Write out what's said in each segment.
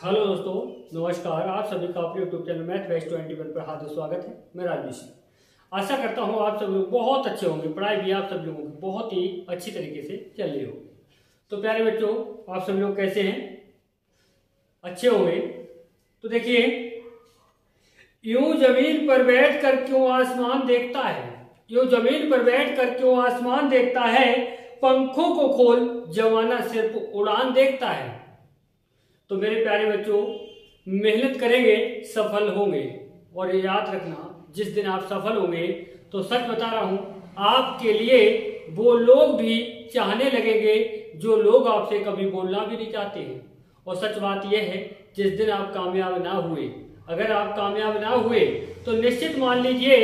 Hello दोस्तों, नमस्कार। आप सभी का अपने यूट्यूब चैनल मैथ बेस्ट 21 पर हार्दिक स्वागत है। मैं राजवीर सिंह। आशा करता हूँ आप सब लोग बहुत अच्छे होंगे, पढ़ाई भी आप सब लोगों की बहुत ही अच्छी तरीके से चल रही होगी। तो प्यारे बच्चों, आप सब लोग कैसे हैं? अच्छे होंगे। तो देखिए, यूं जमीन पर बैठ कर क्यों आसमान देखता है, यूं जमीन पर बैठ कर क्यों आसमान देखता है, पंखों को खोल जमाना सिर्फ उड़ान देखता है। तो मेरे प्यारे बच्चों, मेहनत करेंगे सफल होंगे। और ये याद रखना, जिस दिन आप सफल होंगे तो सच बता रहा हूं, आपके लिए वो लोग भी चाहने लगेंगे जो लोग आपसे कभी बोलना भी नहीं चाहते हैं। और सच बात यह है, जिस दिन आप कामयाब ना हुए, अगर आप कामयाब ना हुए तो निश्चित मान लीजिए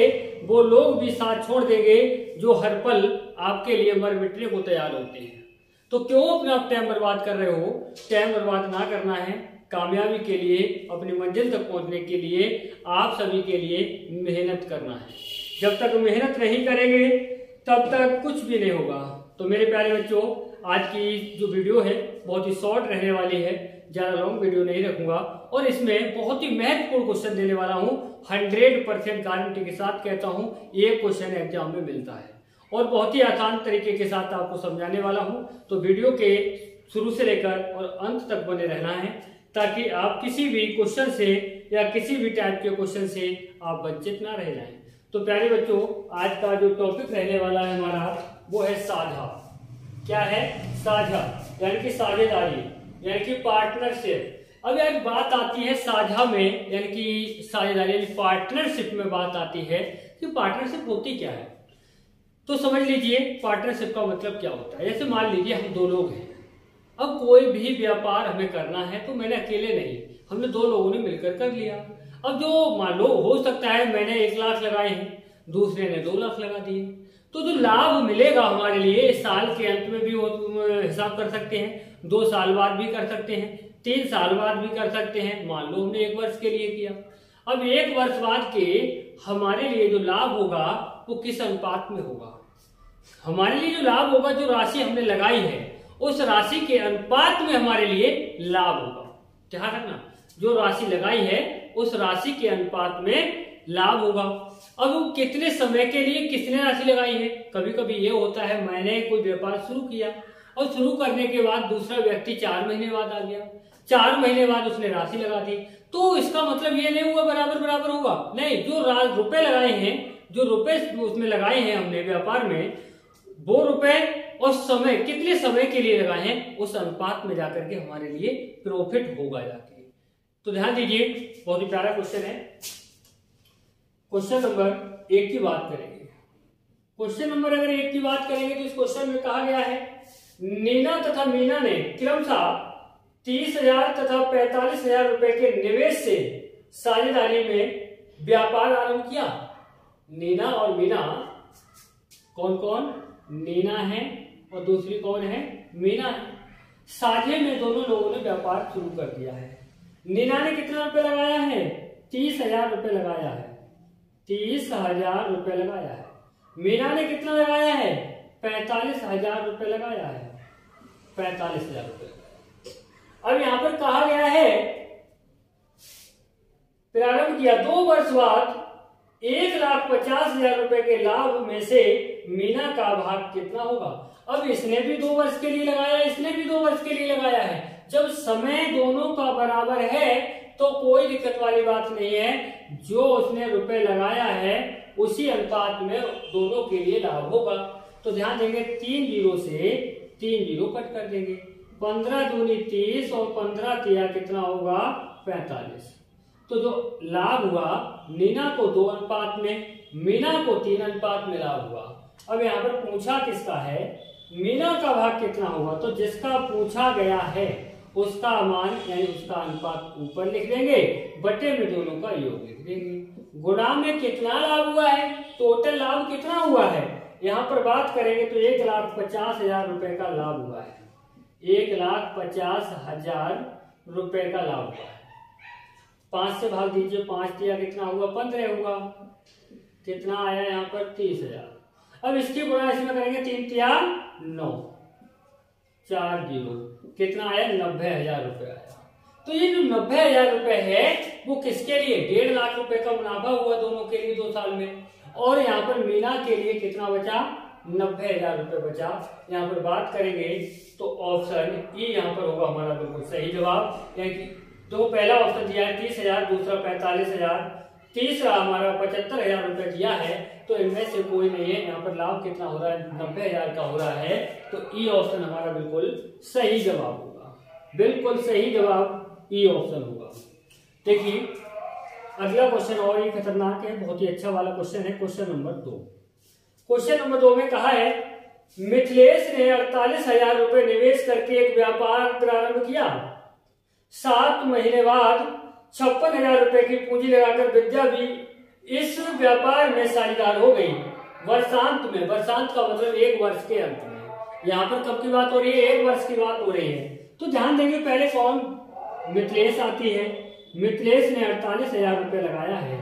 वो लोग भी साथ छोड़ देंगे जो हर पल आपके लिए मर मिटने को तैयार होते हैं। तो क्यों अपना टाइम बर्बाद कर रहे हो? टाइम बर्बाद ना करना है। कामयाबी के लिए, अपनी मंजिल तक पहुंचने के लिए आप सभी के लिए मेहनत करना है। जब तक मेहनत नहीं करेंगे तब तक कुछ भी नहीं होगा। तो मेरे प्यारे बच्चों, आज की जो वीडियो है बहुत ही शॉर्ट रहने वाली है, ज्यादा लॉन्ग वीडियो नहीं रखूंगा। और इसमें बहुत ही महत्वपूर्ण क्वेश्चन देने वाला हूं। 100% गारंटी के साथ कहता हूं, एक क्वेश्चन एग्जाम में मिलता है और बहुत ही आसान तरीके के साथ आपको समझाने वाला हूं। तो वीडियो के शुरू से लेकर और अंत तक बने रहना है, ताकि आप किसी भी क्वेश्चन से या किसी भी टाइप के क्वेश्चन से आप वंचित ना रह जाएं। तो प्यारे बच्चों, आज का जो टॉपिक रहने वाला है हमारा, वो है साझा। क्या है? साझा, यानी कि साझेदारी, यानी कि पार्टनरशिप। अब यार बात आती है साझा में, यानी कि साझेदारी यानी पार्टनरशिप में बात आती है कि पार्टनरशिप होती क्या है। तो समझ लीजिए पार्टनरशिप का मतलब क्या होता है। जैसे मान लीजिए हम दो लोग हैं, अब कोई भी व्यापार हमें करना है तो मैंने अकेले नहीं, हमने दो लोगों ने मिलकर कर लिया। अब जो मान लो हो सकता है मैंने 1 लाख लगाए हैं, दूसरे ने 2 लाख लगा दिए, तो जो लाभ मिलेगा हमारे लिए साल के अंत में भी वो हिसाब कर सकते हैं, 2 साल बाद भी कर सकते हैं, 3 साल बाद भी कर सकते हैं। मान लो हमने 1 वर्ष के लिए किया। अब 1 वर्ष बाद के हमारे लिए जो लाभ होगा वो किस अनुपात में होगा? हमारे लिए जो लाभ होगा, जो राशि हमने लगाई है उस राशि के अनुपात में हमारे लिए लाभ होगा। ध्यान रखना, जो राशि लगाई है उस राशि के अनुपात में लाभ होगा। अब वो कितने समय के लिए किसने राशि लगाई है? कभी कभी ये होता है, मैंने कोई व्यापार शुरू किया और शुरू करने के बाद दूसरा व्यक्ति 4 महीने बाद आ गया, 4 महीने बाद उसने राशि लगा दी। तो इसका मतलब ये नहीं हुआ बराबर बराबर होगा, नहीं। जो रुपए लगाए हैं, जो रुपए उसमें लगाए हैं हमने व्यापार में, वो रुपए और समय कितने समय के लिए लगाए हैं उस अनुपात में जाकर के हमारे लिए प्रॉफिट होगा जाके। तो ध्यान दीजिए, बहुत ही प्यारा क्वेश्चन है। क्वेश्चन नंबर 1 की बात करेंगे। क्वेश्चन नंबर अगर 1 की बात करेंगे तो इस क्वेश्चन में कहा गया है, नीना तथा मीना ने क्रमशः 30,000 तथा 45,000 रुपए के निवेश से साझेदारी में व्यापार आरंभ किया। नीना और मीना कौन कौन? नीना है और दूसरी कौन है? मीना है। साझे में दोनों लोगों ने व्यापार शुरू कर दिया है। नीना ने कितना रुपए लगाया है? 30,000 रुपए लगाया है, 30,000 रुपए लगाया है। मीना ने कितना लगाया है? 45,000 रुपए लगाया है, 45,000 रुपए। अब यहां पर कहा गया है प्रारंभ किया 2 वर्ष बाद 1,50,000 रुपए के लाभ में से मीना का भाग कितना होगा? अब इसने भी 2 वर्ष के लिए लगाया, इसने भी 2 वर्ष के लिए लगाया है। जब समय दोनों का बराबर है तो कोई दिक्कत वाली बात नहीं है। जो उसने रुपए लगाया है उसी अनुपात में दोनों के लिए लाभ होगा। तो ध्यान देंगे, 3 जीरो से 3 जीरो कट कर देंगे। 15 दूनी 30 और 15 तिया कितना होगा? 45। तो जो लाभ हुआ, नीना को 2 अनुपात में, मीना को 3 अनुपात में लाभ हुआ। अब यहाँ पर पूछा किसका है? मीना का भाग कितना होगा? तो जिसका पूछा गया है उसका मान यानी उसका अनुपात ऊपर लिख देंगे, बटे में दोनों का योग लिख देंगे। गुणा में कितना लाभ हुआ है, टोटल लाभ कितना हुआ है, यहाँ पर बात करेंगे तो 1,50,000 रुपए का लाभ हुआ है। 1,50,000 रुपए का लाभ हुआ है। 5 से भाग दीजिए, 5 तिया कितना हुआ? 15 होगा। कितना आया यहाँ पर? 30,000। अब इसकी गुणा इसमें करेंगे, 3 तिया 9, 4 जीरो, कितना आया? 90,000 रुपए आया। तो ये जो 90,000 रुपए है वो किसके लिए, 1.5 लाख रुपए का मुनाफा हुआ दोनों के लिए 2 साल में। और यहाँ पर मीना के लिए कितना बचा, 90,000 रुपए बचा। यहाँ पर बात करेंगे तो ऑप्शन ई यहाँ पर होगा हमारा बिल्कुल सही जवाब। यानी कि तो पहला ऑप्शन दिया है 30,000, दूसरा 45,000, तीसरा हमारा 75,000 रुपए दिया है। तो इनमें से कोई नहीं है। यहाँ पर लाभ कितना हो रहा है, 90,000 का हो रहा है। तो ई ऑप्शन हमारा बिल्कुल सही जवाब होगा, बिल्कुल सही जवाब ई ऑप्शन होगा। देखिए अगला क्वेश्चन और ये खतरनाक है, बहुत ही अच्छा वाला क्वेश्चन है। क्वेश्चन नंबर 2, क्वेश्चन नंबर 2 में कहा है मिथिलेश ने 48,000 रुपए निवेश करके एक व्यापार प्रारंभ किया। 7 महीने बाद 56,000 रुपए की पूंजी लगाकर विद्या भी इस व्यापार में साझेदार हो गई। वर्षांत में, वर्षांत का मतलब 1 वर्ष के अंत में। यहाँ पर कब की बात हो रही है, 1 वर्ष की बात हो रही है। तो ध्यान देंगे पहले कौन, मिथिलेश आती है। मिथिलेश ने 48,000 रुपए लगाया है।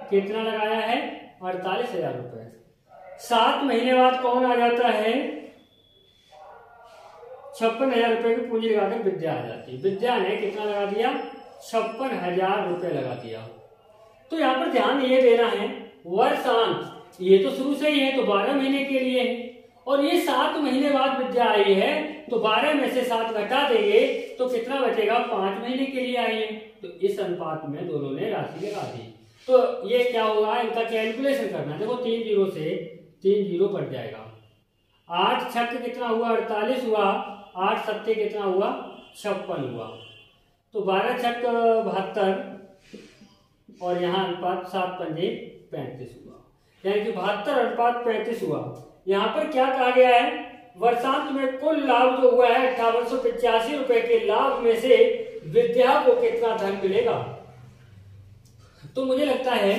कितना लगाया है, 48,000 रुपए। 7 महीने बाद कौन आ जाता है, 56,000 रुपए की पूंजी लगाकर विद्या आ जाती है। विद्या ने कितना लगा दिया, 56,000 रुपए लगा दिया। तो यहाँ पर ध्यान ये देना है वर्षांत, ये तो शुरू से ही है तो 12 महीने के लिए है। और ये 7 महीने बाद विद्या आई है तो 12 में से 7 घटा देंगे तो कितना बचेगा, 5 महीने के लिए आई है। तो इस अनुपात में दोनों ने राशि लगा दी। तो ये क्या होगा, इनका कैलकुलेशन करना। देखो 3 जीरो से 3 जीरो कट जाएगा। 8 छक्के कितना हुआ, 48 हुआ। 8 सत्ते कितना हुआ, 56 हुआ। तो 12 छक्क 72 और यहाँ अनुपात 7 पंजे 35 हुआ। यानी कि 72 अनुपात 35 हुआ। यहाँ पर क्या कहा गया है, वर्षांत में कुल लाभ जो हुआ है 5885 रुपए के लाभ में से विद्या को कितना धन मिलेगा। तो मुझे लगता है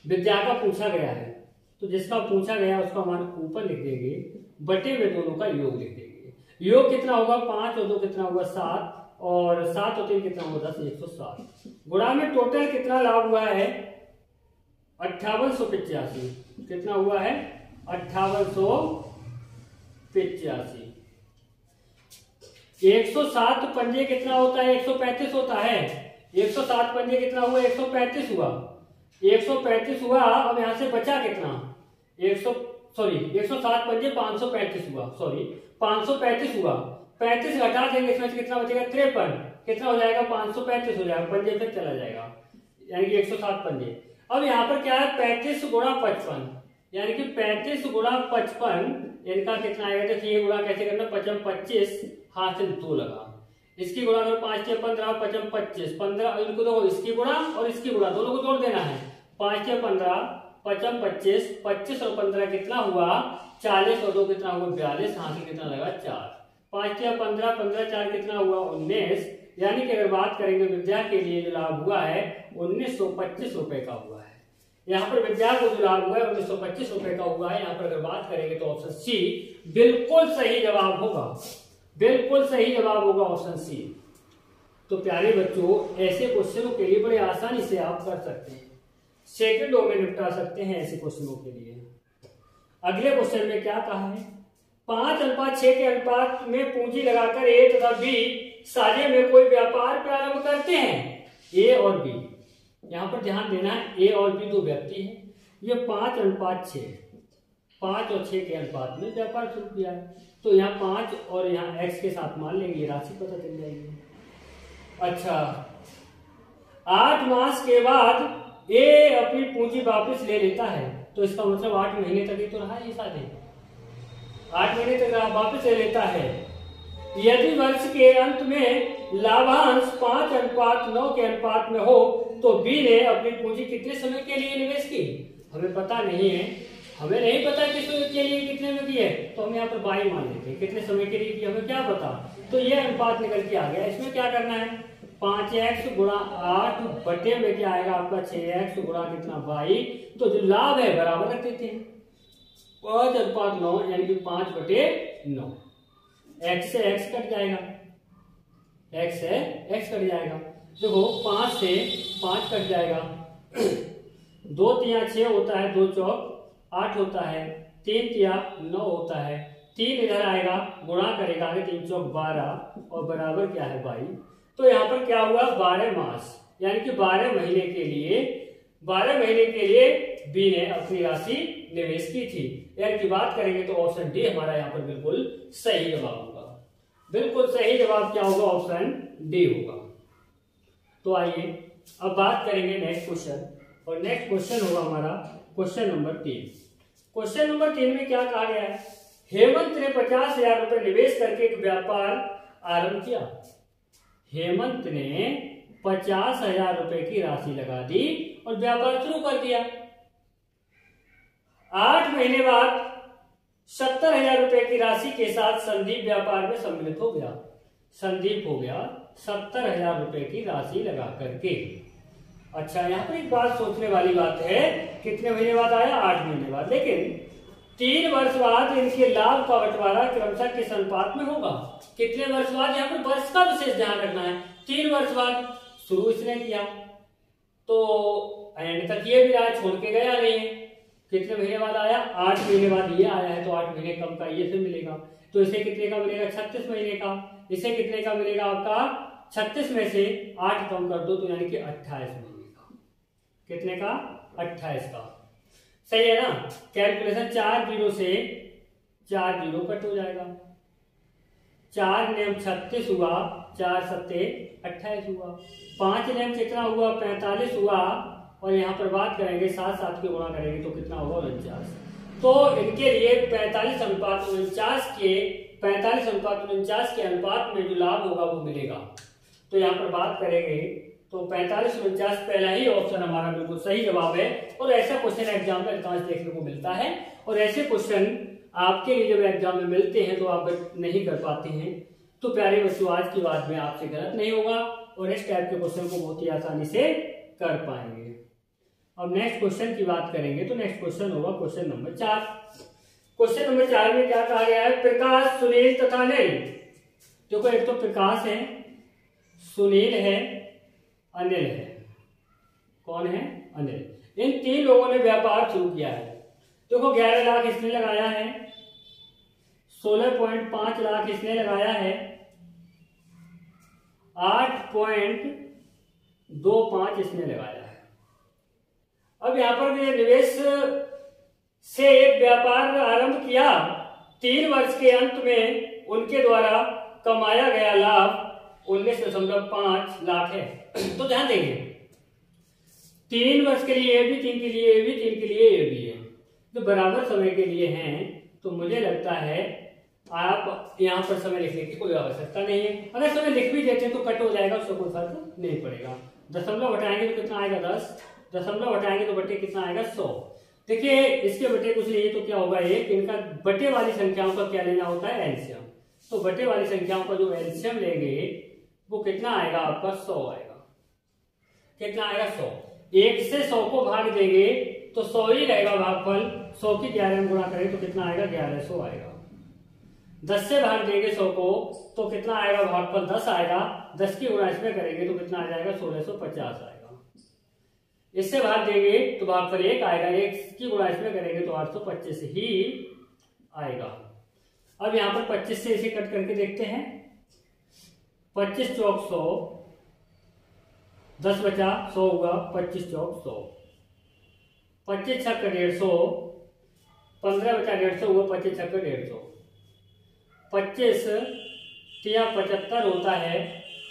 विद्या का पूछा गया है, तो जिसका पूछा गया उसका मान ऊपर लिख देंगे, बटे में दोनों का योग लिख देंगे। योग कितना होगा, 5 और 2 कितना होगा 7, और 7 और 3 कितना होगा 10, 107। गुणा में टोटल कितना लाभ हुआ है, 5885। कितना हुआ है, 5885। 107 पंजे कितना होता है, 135 होता है। 107 पंजे कितना हुआ, 135 हुआ। 135 हुआ। अब यहां से बचा कितना, 107 पंजे 535 हुआ, 535 हुआ। 35 घटा देंगे, इसमें से कितना बचेगा, 53। कितना हो जाएगा, 535 हो जाएगा, पंजे पे चला जाएगा, यानी कि 107 पंजे। अब यहाँ पर क्या है, 35 गुणा 55, यानी कि 35 गुणा 55, इनका कितना आएगा, देखिए गुणा कैसे करना, 55 25, हाथ से 2 लगा, इसकी गुणा करो 5 से 15, 55 25, 15 इनको दो, इसकी गुणा और इसकी गुणा दोनों को जोड़ देना है। 5 से 15, 55 25, 25 और 15 कितना हुआ, 40 और 2 कितना हुआ, 42, हाथ से कितना लगा, 4। 5 से 15, 15 4 कितना हुआ, 19। यानी कि अगर बात करेंगे विद्या के लिए जो लाभ हुआ है 1925 रुपए का हुआ है। यहाँ पर विद्या को जो लाभ हुआ है 1925 रुपए का हुआ है। यहाँ पर अगर बात करेंगे तो ऑप्शन सी बिल्कुल सही जवाब होगा, बिल्कुल सही जवाब होगा ऑप्शन सी। तो प्यारे बच्चों, ऐसे क्वेश्चनों के लिए बड़े आसानी से आप कर सकते हैं, सेकंडों में निपटा सकते हैं ऐसे क्वेश्चनों के लिए। अगले क्वेश्चन में क्या कहा है, 5:6 के अनुपात में पूंजी लगाकर ए तथा बी साझे में कोई व्यापार प्रारंभ करते हैं, ए और बी। यहां पर ध्यान देना है, ए और बी 2 व्यक्ति हैं। ये 5:6, 5 और 6 के अनुपात में व्यापार शुरू किया है। तो यहाँ 5 और यहाँ x के साथ मान लेंगे, ये राशि पता चल जाएगी। अच्छा, 8 मास के बाद ए अपनी पूंजी वापस ले लेता है, तो इसका मतलब 8 महीने तक ही तो रहा ये साझे, 8 महीने तक वापस ले लेता है। यदि वर्ष के अंत में लाभांश 5:9 के अनुपात में हो तो बी ने अपनी पूंजी कितने समय के लिए निवेश की, हमें पता नहीं है, हमें नहीं पता किस के लिए कितने में की है, तो हम यहाँ पर बाई मान लेते हैं, कितने समय के लिए की हमें क्या पता। तो ये अनुपात निकल के आ गया। इसमें क्या करना है, 5x गुणा 8 बटे में क्या आएगा आपका 6x गुणा कितना 22। तो जो लाभ है बराबर रख देते हैं, 5:9 यानी कि 5/9। x से x कट जाएगा, x से x कट जाएगा। देखो 5 से 5 कट जाएगा, 2 तिया 6 होता है, 2 चौक 8 होता है, 3 तिया 9 होता है, 3 इधर आएगा गुणा करेगा, 3 चौक 12 और बराबर क्या है 22। तो यहाँ पर क्या हुआ 12 मास, यानी कि 12 महीने के लिए बी ने अपनी राशि निवेश की थी। यानी कि बात करेंगे तो ऑप्शन डी हमारा यहाँ पर बिल्कुल सही जवाब होगा। बिल्कुल सही जवाब क्या होगा, ऑप्शन डी होगा। तो आइए अब बात करेंगे नेक्स्ट क्वेश्चन, और नेक्स्ट क्वेश्चन होगा हमारा क्वेश्चन नंबर 3। क्वेश्चन नंबर 3 में क्या कहा गया है, हेमंत ने 50,000 रुपए निवेश करके एक व्यापार आरंभ किया। हेमंत ने 50,000 रुपए की राशि लगा दी और व्यापार शुरू कर दिया। 8 महीने बाद 70,000 रुपए की राशि के साथ संदीप व्यापार में सम्मिलित हो गया। संदीप हो गया 70,000 रुपए की राशि लगा करके। अच्छा, यहाँ पर एक बात सोचने वाली बात है, कितने महीने बाद आया, 8 महीने बाद, लेकिन 3 वर्ष बाद इनके लाभ का बंटवारा क्रमशः किस अनुपात में होगा। कितने वर्ष बाद, यहाँ पर वर्ष का विशेष ध्यान रखना है। 3 वर्ष बाद शुरू इसने किया तो एंड तक ये भी रहा, छोड़ के गया नहीं है। कितने महीने बाद आया, 8 महीने बाद ये आया है, तो 8 महीने कम का ये से मिलेगा, तो इसे कितने का मिलेगा, 36 महीने का। इसे कितने का मिलेगा आपका, 36 में से 8 कम कर दो तो यानी कि 28 महीने का। कितने का, 28 का। सही है ना। कैलकुलेशन 4 जीरो से 4 जीरो कट हो जाएगा। 4 नेम 36 हुआ, 4 सत्ते 28 हुआ, 5 नेम कितना हुआ, 45 हुआ, और यहाँ पर बात करेंगे 7 7 के गुणा करेंगे तो कितना होगा, 49। तो इनके लिए 45:49 के अनुपात में जो लाभ होगा वो मिलेगा। तो यहाँ पर बात करेंगे तो 45:49 पहला ही ऑप्शन हमारा बिल्कुल सही जवाब है। और ऐसा क्वेश्चन एग्जाम में अधिकांश देखने को मिलता है, और ऐसे क्वेश्चन आपके लिए जब एग्जाम में मिलते हैं तो आप नहीं कर पाते हैं, तो प्यारे बच्चों आज की बात में आपसे गलत नहीं होगा और इस टाइप के क्वेश्चन को बहुत ही आसानी से कर पाएंगे। अब नेक्स्ट क्वेश्चन की बात करेंगे तो नेक्स्ट क्वेश्चन होगा क्वेश्चन नंबर 4। क्वेश्चन नंबर 4 में क्या कहा गया है, प्रकाश, सुनील तथा अनिल। देखो एक तो प्रकाश है, सुनील है, अनिल है। कौन है, अनिल। इन 3 लोगों ने व्यापार शुरू किया है। देखो 11 लाख इसने लगाया है, 16.5 लाख इसने लगाया है, 8.25 इसने लगाया है। अब यहां पर निवेश से एक व्यापार आरंभ किया। 3 वर्ष के अंत में उनके द्वारा कमाया गया लाभ 19.5 लाख है। तो ध्यान देंगे 3 वर्ष के लिए ये भी, 3 के लिए ये भी, 3 के लिए ये भी है, तो बराबर समय के लिए हैं। तो मुझे लगता है आप यहाँ पर समय लिखने की कोई आवश्यकता नहीं है। अगर समय लिख भी देते तो कट हो जाएगा, उससे कोई फर्क नहीं पड़ेगा। दशमलव हटाएंगे तो कितना आएगा, 10। दशमलव हटाएंगे तो बटे कितना आएगा, 100। देखिए इसके बटे कुछ नहीं तो क्या होगा, एक इनका बटे वाली संख्याओं का क्या लेना होता है, एलसीएम। तो बटे वाली संख्याओं का जो एलसीएम लेंगे वो कितना आएगा आपका, 100 आएगा। कितना आएगा, 100। 1 से 100 को भाग देंगे तो 100 ही रहेगा भागफल। 100 की 11 में गुणा करें तो कितना आएगा, 1100 आएगा। 10 से भाग देंगे 100 को तो कितना आएगा भागफल, 10 आएगा। 10 की गुणा इसमें करेंगे तो कितना आ जाएगा, 1650 आएगा। इससे भाग देंगे तो भागफल 1 आएगा। 1 की गुणा इसमें करेंगे तो 825 ही आएगा। अब यहाँ पर 25 से इसे कट करके देखते हैं। 25 चौक 100, 10 बचा 100 हुआ, 25 चौक 100, 25 छक्का 150, 15 बचा 150 हुआ, 25 छक्का 150, 25 तिया 75 होता है,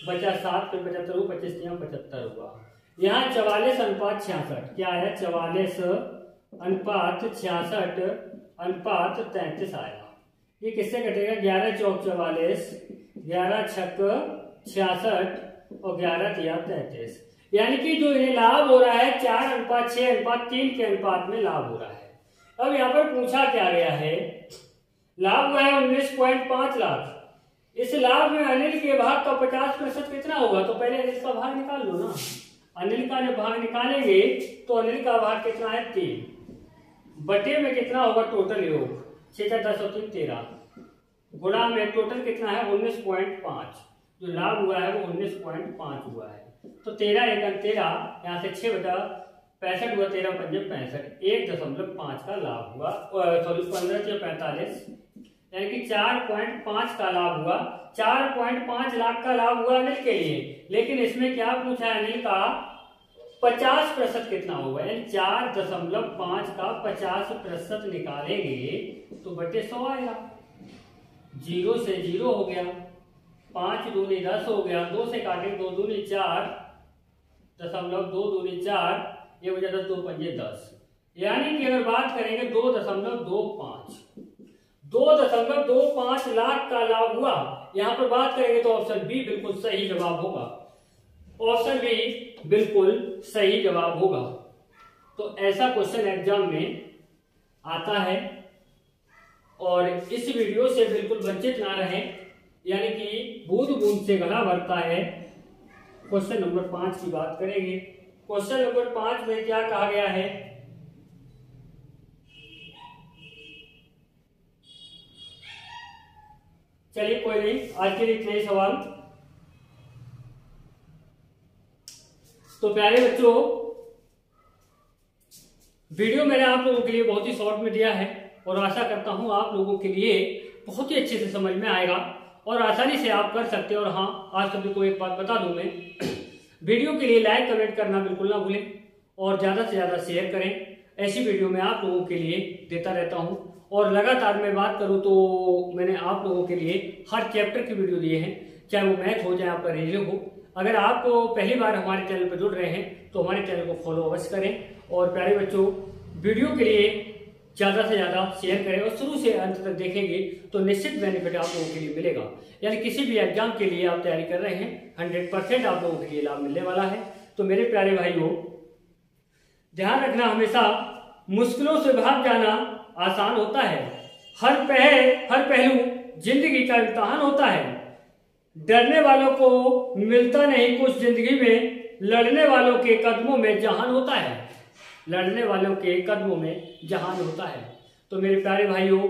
बचा 7 फिर 75 हुआ, 25 तिया 75 हुआ। यहाँ 44:66 क्या आया, 44:66:33 आया। ये किससे कटेगा, 11 चौक 44, 11 छक 66 और 11 तिया 33। यानी कि जो इन्हें लाभ हो रहा है 4:6:3 के अनुपात में लाभ हो रहा है। अब यहाँ पर पूछा क्या गया है, लाभ हुआ है 19.5 लाख। इस लाभ में अनिल के भाग का 50% कितना होगा, तो पहले अनिल का भाग निकाल लो ना। अनिल का जब भाग निकालेंगे तो अनिल का भाग कितना है, 3 बटे में कितना होगा टोटल योग, 6 10 और 3 13 गुणा में टोटल कितना है 19.5। जो लाभ हुआ है वो 19.5 हुआ है। तो 13 1 13, यहाँ से 6 बटा 65 हुआ, 13 5 65, 1.5 का लाभ हुआ। सॉरी 15 से 45, यानी कि 4.5 का लाभ हुआ। 4.5 लाख का लाभ हुआ अनिल के लिए, लेकिन इसमें क्या पूछा है अनिल का 50% कितना होगा, यानी 4.5 का 50% निकालेंगे तो बटे 100 आएगा। 0 से 0 हो गया, 5 दूनी 10 हो गया, 2 से काटे 2 दूनी 4, 2 दूनी 4, ये हो जाता 2 पंजे 10, यानी कि अगर बात करेंगे 2.25 लाख का लाभ हुआ। यहां पर बात करेंगे तो ऑप्शन बी बिल्कुल सही जवाब होगा। ऑप्शन बी बिल्कुल सही जवाब होगा। तो ऐसा क्वेश्चन एग्जाम में आता है और इस वीडियो से बिल्कुल वंचित ना रहे, यानी कि बूंद बूंद से गला भरता है। क्वेश्चन नंबर 5 की बात करेंगे। क्वेश्चन नंबर 5 में क्या कहा गया है, चलिए कोई नहीं, आज के लिए इतने ही सवाल। तो प्यारे बच्चों, वीडियो मैंने आप लोगों के लिए बहुत ही शॉर्ट में दिया है और आशा करता हूं आप लोगों के लिए बहुत ही अच्छे से समझ में आएगा और आसानी से आप कर सकते हैं। और हाँ, आज सभी को एक बात बता दूं मैं, वीडियो के लिए लाइक कमेंट करना बिल्कुल ना भूलें और ज्यादा से ज्यादा शेयर करें। ऐसी वीडियो मैं आप लोगों के लिए देता रहता हूं और लगातार मैं बात करूं तो मैंने आप लोगों के लिए हर चैप्टर की वीडियो दिए हैं, चाहे वो मैथ हो, चाहे आपका रीजनिंग हो। अगर आप पहली बार हमारे चैनल पर जुड़ रहे हैं तो हमारे चैनल को फॉलो अवश्य करें। और प्यारे बच्चों, वीडियो के लिए ज्यादा से ज्यादा शेयर करें और शुरू से अंत तक देखेंगे तो निश्चित बेनिफिट आप लोगों के लिए मिलेगा। यानी किसी भी एग्जाम के लिए आप तैयारी कर रहे हैं, 100% आप लोगों के लिए लाभ मिलने वाला है। तो मेरे प्यारे भाइयों, ध्यान रखना, हमेशा मुश्किलों से भाग जाना आसान होता है। हर पहलू जिंदगी का इम्तिहान होता है। डरने वालों को मिलता नहीं कुछ जिंदगी में, लड़ने वालों के कदमों में जहान होता है। लड़ने वालों के कदमों में जहान होता है। तो मेरे प्यारे भाइयों,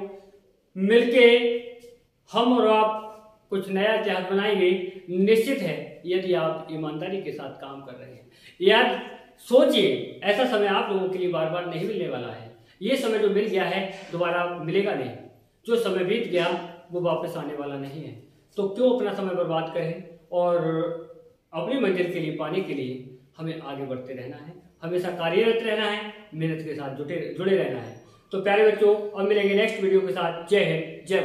मिलके हम और आप कुछ नया इतिहास बनाएंगे, निश्चित है, यदि आप ईमानदारी के साथ काम कर रहे हैं। यार सोचिए, ऐसा समय आप लोगों के लिए बार बार नहीं मिलने वाला है। ये समय जो मिल गया है दोबारा मिलेगा नहीं। जो समय बीत गया वो वापस आने वाला नहीं है। तो क्यों अपना समय बर्बाद करें और अपनी मंजिल के लिए पाने के लिए हमें आगे बढ़ते रहना है, हमेशा कार्यरत रहना है, मेहनत के साथ जुड़े रहना है। तो प्यारे बच्चों, अब मिलेंगे नेक्स्ट वीडियो के साथ। जय हिंद, जय भारत।